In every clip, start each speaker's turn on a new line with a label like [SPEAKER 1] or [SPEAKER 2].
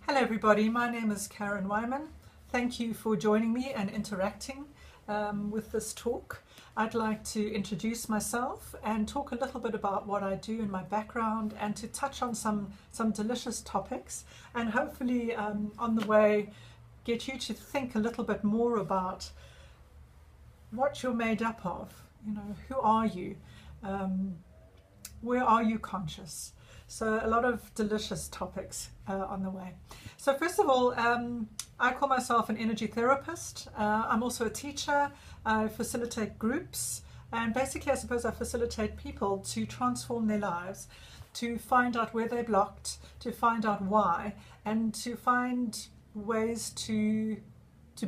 [SPEAKER 1] Hello everybody, my name is Karen Weinman. Thank you for joining me and interacting with this talk. I'd like to introduce myself and talk a little bit about what I do in my background and to touch on some delicious topics and hopefully on the way get you to think a little bit more about what you're made up of. You know, who are you? Where are you conscious? So a lot of delicious topics on the way. So first of all, I call myself an energy therapist. I'm also a teacher. I facilitate groups, and basically I suppose I facilitate people to transform their lives, to find out where they're blocked, to find out why, and to find ways to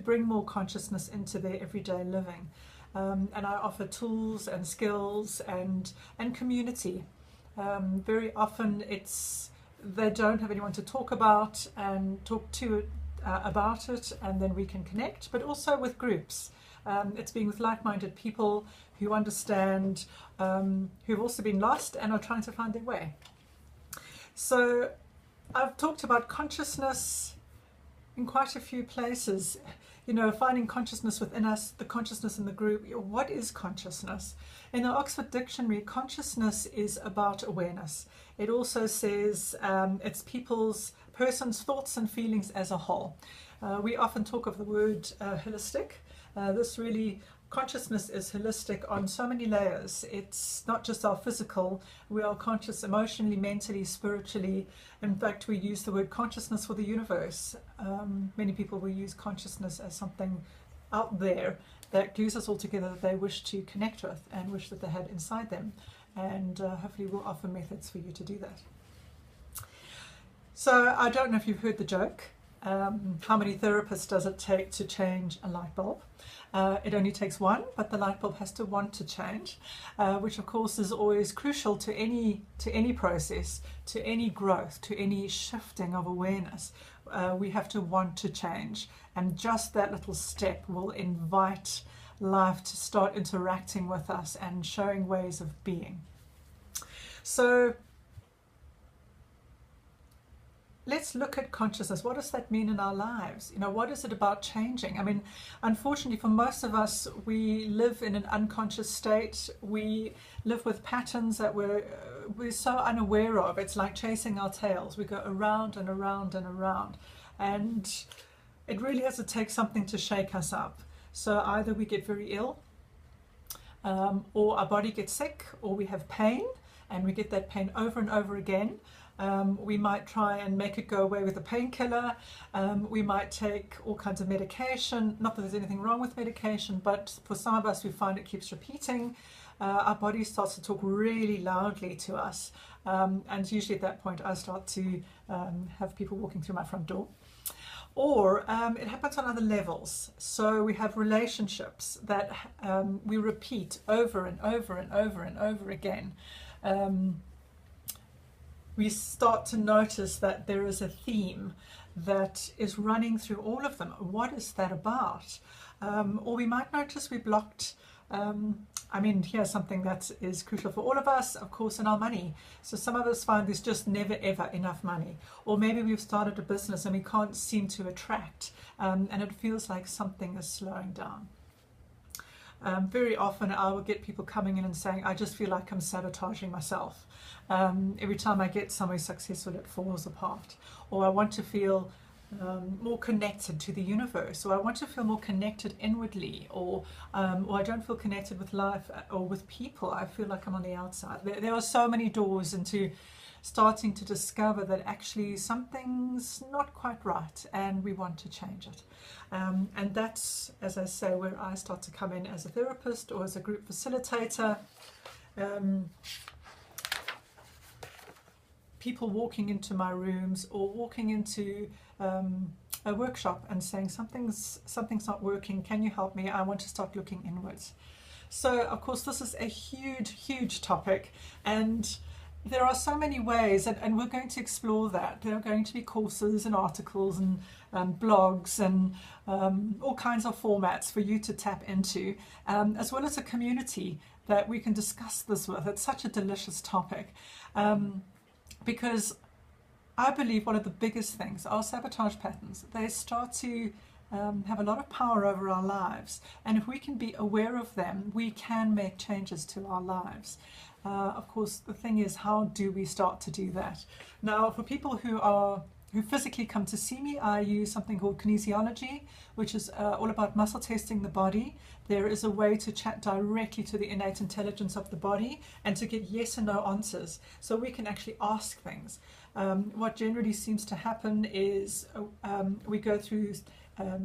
[SPEAKER 1] bring more consciousness into their everyday living. And I offer tools and skills and community. Very often they don't have anyone to talk about and talk to about it, and then we can connect, but also with groups. It's being with like-minded people who understand, who've also been lost and are trying to find their way. So I've talked about consciousness in quite a few places. You know, finding consciousness within us, the consciousness in the group. What is consciousness? In the Oxford Dictionary, consciousness is about awareness. It also says it's person's thoughts and feelings as a whole. We often talk of the word holistic. Consciousness is holistic on so many layers. It's not just our physical. We are conscious emotionally, mentally, spiritually. In fact, we use the word consciousness for the universe. Many people will use consciousness as something out there that glues us all together that they wish to connect with and wish that they had inside them. And hopefully we'll offer methods for you to do that. So I don't know if you've heard the joke. How many therapists does it take to change a light bulb? It only takes one, but the light bulb has to want to change, which of course is always crucial to any process, to any growth, to any shifting of awareness. We have to want to change, and just that little step will invite life to start interacting with us and showing ways of being. So let's look at consciousness. What does that mean in our lives? You know, what is it about changing? I mean, unfortunately for most of us, we live in an unconscious state. We live with patterns that we're so unaware of. It's like chasing our tails. We go around and around and around. And it really has to take something to shake us up. So either we get very ill, or our body gets sick, or we have pain, and we get that pain over and over again. We might try and make it go away with a painkiller. We might take all kinds of medication. Not that there's anything wrong with medication, but for some of us we find it keeps repeating. Our body starts to talk really loudly to us. And usually at that point I start to have people walking through my front door. Or it happens on other levels. So we have relationships that we repeat over and over and over and over again. We start to notice that there is a theme that is running through all of them. What is that about? Or we might notice we blocked, here's something that is crucial for all of us, of course, in our money. So some of us find there's just never ever enough money. Or maybe we've started a business and we can't seem to attract, and it feels like something is slowing down. Very often I will get people coming in and saying, I just feel like I'm sabotaging myself. Every time I get somewhere successful, it falls apart. Or I want to feel more connected to the universe, or I want to feel more connected inwardly, or I don't feel connected with life or with people. I feel like I'm on the outside. There are so many doors into starting to discover that actually something's not quite right and we want to change it. And that's, as I say, where I start to come in as a therapist or as a group facilitator. People walking into my rooms or walking into a workshop and saying something's not working, can you help me? I want to start looking inwards. So of course this is a huge topic, and there are so many ways, and we're going to explore that. There are going to be courses and articles and blogs and all kinds of formats for you to tap into, as well as a community that we can discuss this with. It's such a delicious topic, because I believe one of the biggest things are sabotage patterns. They start to have a lot of power over our lives, and if we can be aware of them, we can make changes to our lives. Of course, the thing is, how do we start to do that? Now, for people who physically come to see me, I use something called kinesiology, which is all about muscle testing the body. There is a way to chat directly to the innate intelligence of the body and to get yes and no answers, so we can actually ask things. What generally seems to happen is we go through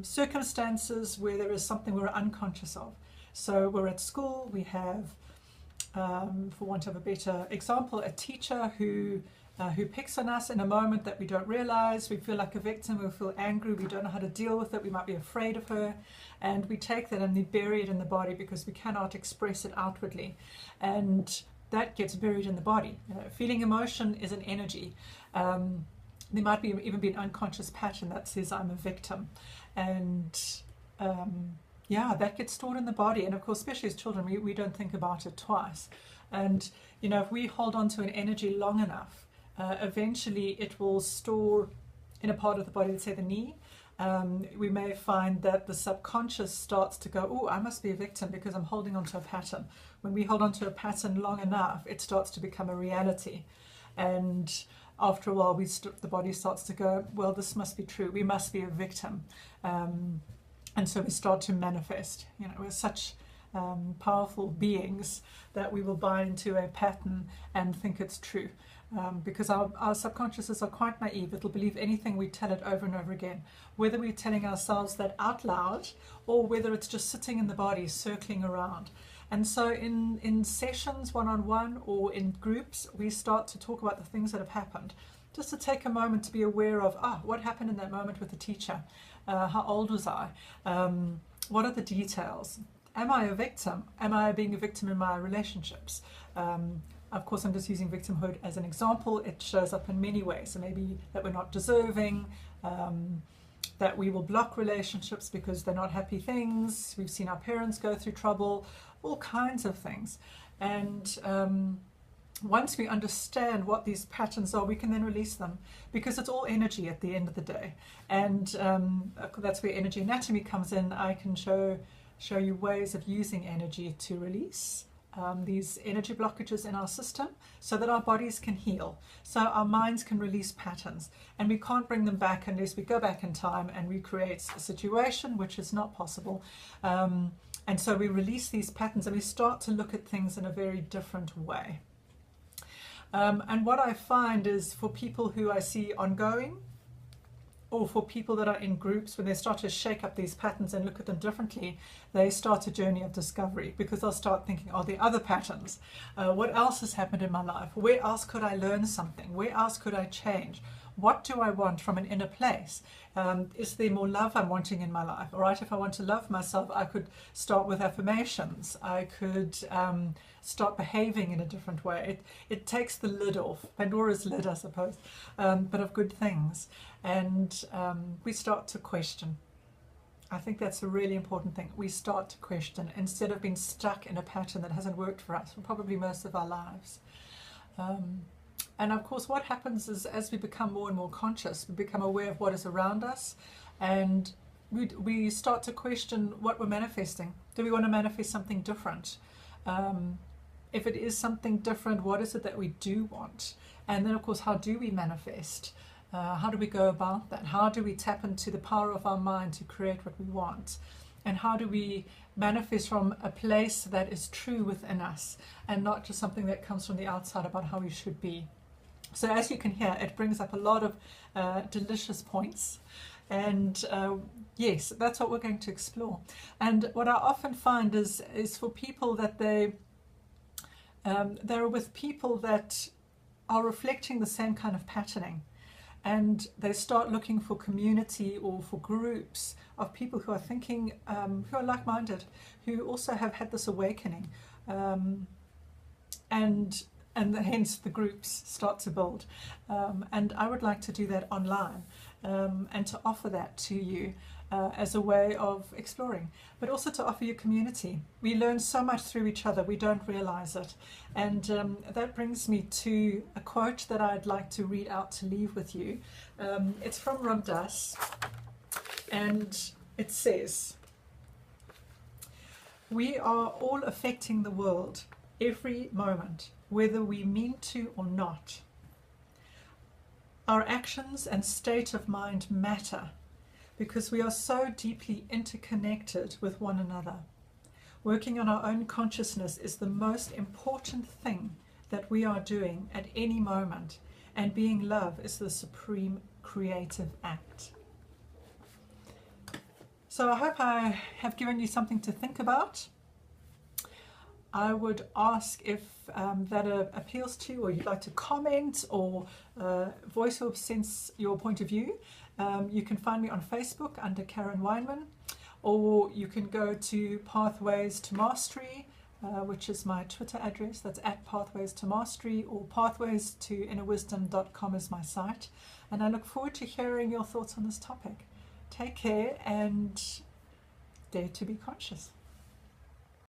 [SPEAKER 1] circumstances where there is something we're unconscious of. So we're at school, we have, for want of a better example, a teacher who picks on us in a moment that we don't realize. We feel like a victim, we feel angry, we don't know how to deal with it, we might be afraid of her, and we take that and we bury it in the body because we cannot express it outwardly, and that gets buried in the body. Feeling emotion is an energy. There might even be an unconscious pattern that says I'm a victim, and yeah, that gets stored in the body. And of course, especially as children, we don't think about it twice. And you know, if we hold on to an energy long enough, eventually it will store in a part of the body, let's say the knee. We may find that the subconscious starts to go, oh, I must be a victim because I'm holding on to a pattern. When we hold on to a pattern long enough, it starts to become a reality. And after a while, the body starts to go, well, this must be true. We must be a victim. And so we start to manifest. You know, we're such powerful beings that we will buy into a pattern and think it's true. Because our subconsciouses are quite naive. It'll believe anything we tell it over and over again, whether we're telling ourselves that out loud or whether it's just sitting in the body circling around. And so in sessions, one-on-one or in groups, we start to talk about the things that have happened, just to take a moment to be aware of, what happened in that moment with the teacher? How old was I? What are the details? Am I a victim? Am I being a victim in my relationships? Of course, I'm just using victimhood as an example. It shows up in many ways. So maybe that we're not deserving, that we will block relationships because they're not happy things. We've seen our parents go through trouble, all kinds of things. And once we understand what these patterns are, we can then release them, because it's all energy at the end of the day. And that's where energy anatomy comes in. I can show you ways of using energy to release these energy blockages in our system so that our bodies can heal, so our minds can release patterns. And we can't bring them back unless we go back in time and recreate a situation, which is not possible. And so we release these patterns and we start to look at things in a very different way. And what I find is, for people who I see ongoing, or for people that are in groups, when they start to shake up these patterns and look at them differently, they start a journey of discovery, because they'll start thinking, are there other patterns? What else has happened in my life? Where else could I learn something? Where else could I change? What do I want from an inner place? Is there more love I'm wanting in my life? All right, if I want to love myself, I could start with affirmations. I could start behaving in a different way. It takes the lid off, Pandora's lid, I suppose, but of good things. And we start to question. I think that's a really important thing. We start to question instead of being stuck in a pattern that hasn't worked for us for probably most of our lives. And of course, what happens is, as we become more and more conscious, we become aware of what is around us, and we start to question what we're manifesting. Do we want to manifest something different? If it is something different, what is it that we do want? And then, of course, how do we manifest? How do we go about that? How do we tap into the power of our mind to create what we want? And how do we manifest from a place that is true within us, and not just something that comes from the outside about how we should be? So as you can hear, it brings up a lot of delicious points. And yes, that's what we're going to explore. And what I often find is for people that they're with people that are reflecting the same kind of patterning. And they start looking for community or for groups of people who are thinking, who are like-minded, who also have had this awakening. And and hence the groups start to build. And I would like to do that online, and to offer that to you as a way of exploring, but also to offer you community. We learn so much through each other, we don't realize it. And that brings me to a quote that I'd like to read out to leave with you. It's from Ram Dass, and it says, "We are all affecting the world every moment, whether we mean to or not. Our actions and state of mind matter because we are so deeply interconnected with one another. Working on our own consciousness is the most important thing that we are doing at any moment, and being love is the supreme creative act." So I hope I have given you something to think about. I would ask if that appeals to you, or you'd like to comment or voice or sense your point of view. You can find me on Facebook under Karen Weinman, or you can go to Pathways to Mastery, which is my Twitter address. That's @Pathways to Mastery, or pathwaystoinnerwisdom.com is my site. And I look forward to hearing your thoughts on this topic. Take care and dare to be conscious.